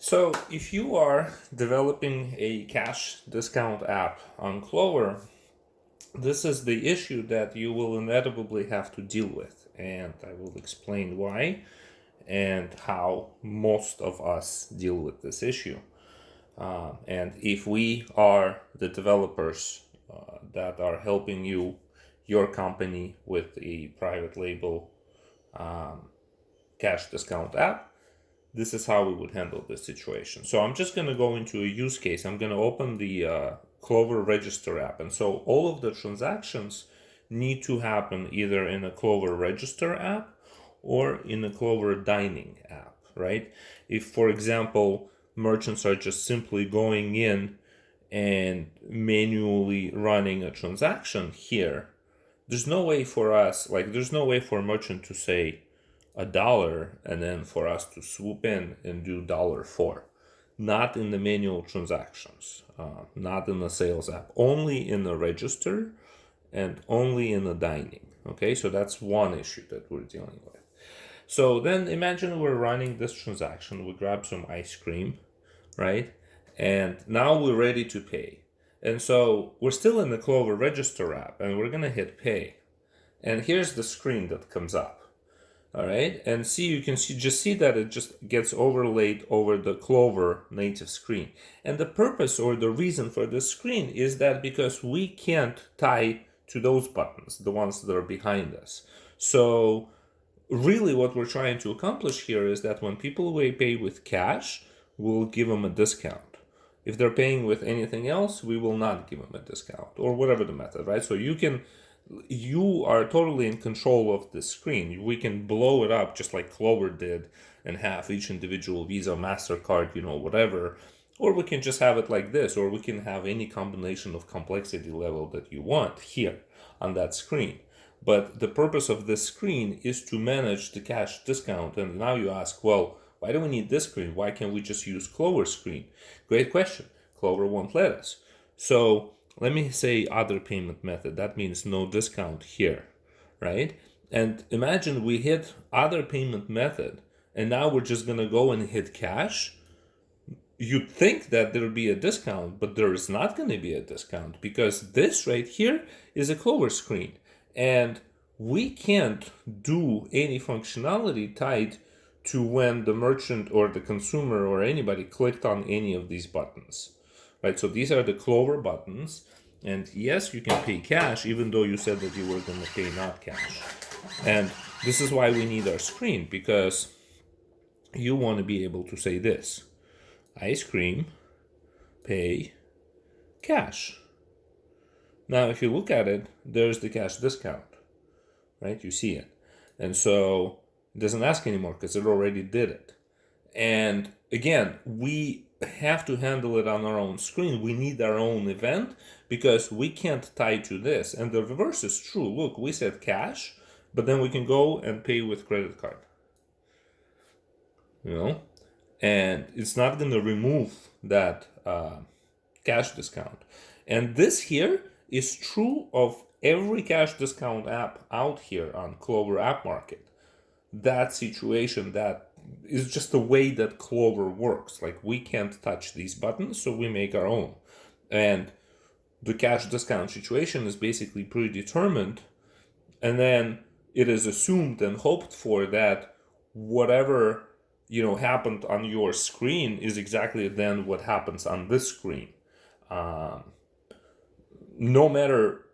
So if you are developing a cash discount app on Clover, this is the issue that you will inevitably have to deal with. And I will explain why and how most of us deal with this issue. And if we are the developers that are helping your company with a private label cash discount app, this is how we would handle this situation. So I'm just going to go into a use case. I'm going to open the Clover Register app. And so all of the transactions need to happen either in a Clover Register app or in a Clover Dining app, right? If, for example, merchants are just simply going in and manually running a transaction here, there's no way for us, there's no way for a merchant to say $1 and then for us to swoop in and do $4. Not in the manual transactions, not in the sales app, only in the register and only in the dining. Okay, so that's one issue that we're dealing with. So then imagine we're running this transaction, we grab some ice cream, right? And now we're ready to pay. And so we're still in the Clover Register app and we're gonna hit pay. And here's the screen that comes up. All right, and you can see that it just gets overlaid over the Clover native screen. And the purpose or the reason for this screen is that because we can't tie to those buttons, the ones that are behind us. So really what we're trying to accomplish here is that when people pay with cash, we'll give them a discount. If they're paying with anything else, we will not give them a discount, or whatever the method, right? So you are totally in control of the screen. We can blow it up just like Clover did and have each individual Visa, MasterCard, whatever. Or we can just have it like this, or we can have any combination of complexity level that you want here on that screen. But the purpose of this screen is to manage the cash discount. And now you ask, well, why do we need this screen? Why can't we just use Clover screen? Great question. Clover won't let us. So let me say other payment method. That means no discount here, right? And imagine we hit other payment method and now we're just going to go and hit cash. You'd think that there'll be a discount, but there is not going to be a discount because this right here is a Clover screen. And we can't do any functionality tied to when the merchant or the consumer or anybody clicked on any of these buttons. Right, so these are the Clover buttons, and yes, you can pay cash, even though you said that you were going to pay not cash. And this is why we need our screen, because you want to be able to say this: ice cream, pay, cash. Now, if you look at it, there's the cash discount, right? You see it. And so it doesn't ask anymore because it already did it. And again, we have to handle it on our own screen. We need our own event because we can't tie to this. And the reverse is true. Look, we said cash, but then we can go and pay with credit card. And it's not going to remove that cash discount. And this here is true of every cash discount app out here on Clover App Market. That situation, that is just the way that Clover works. Like, we can't touch these buttons, so we make our own. And the cash discount situation is basically predetermined, and then it is assumed and hoped for that whatever happened on your screen is exactly then what happens on this screen. No matter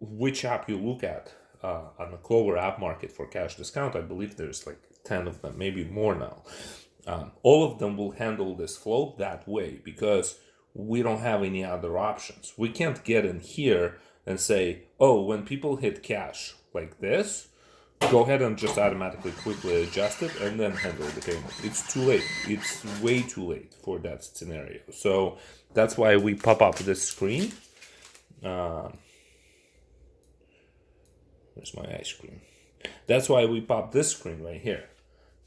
which app you look at on the Clover App Market for cash discount, I believe there's 10 of them, maybe more now. All of them will handle this flow that way because we don't have any other options. We can't get in here and say, oh, when people hit cash like this, go ahead and just automatically quickly adjust it and then handle the payment. It's too late. It's way too late for that scenario. So that's why we pop up this screen. Where's my ice cream? That's why we pop this screen right here.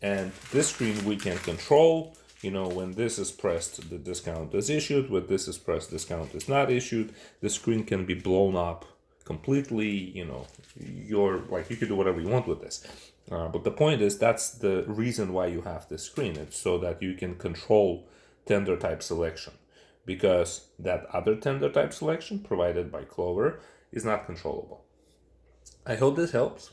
And this screen we can control. When this is pressed, the discount is issued. When this is pressed, discount is not issued. The screen can be blown up completely. You can do whatever you want with this. But the point is, that's the reason why you have this screen. It's so that you can control tender type selection, because that other tender type selection provided by Clover is not controllable. I hope this helps.